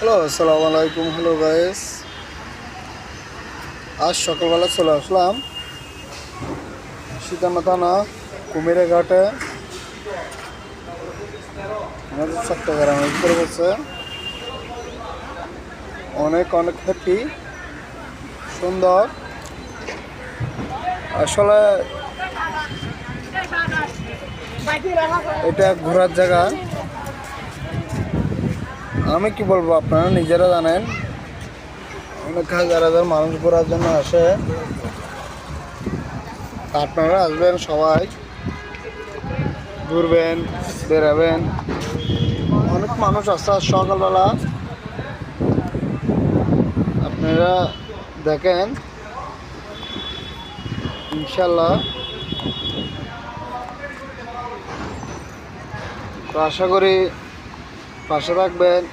Hello, আসসালামু আলাইকুম। Hello guys, আজ সকালবেলা চলে আসলাম সীতানা থানা কুমিরা ঘাটে। আমাদের চট্টগ্রামের ভিতরে বলছে অনেক অনেক হ্যাপি, সুন্দর। আসলে এটা ঘোরার জায়গা। আমি কি বলবো, আপনারা নিজেরা জানেন। অনেক হাজার হাজার মানুষ ঘোরার জন্য আসে। আপনারা আসবেন, সবাই ঘুরবেন, বেরাবেন। অনেক মানুষ আসছে আজ সকালবেলা। আপনারা দেখেন, ইনশাল্লাহ। তো আশা করি পাশে থাকবেন।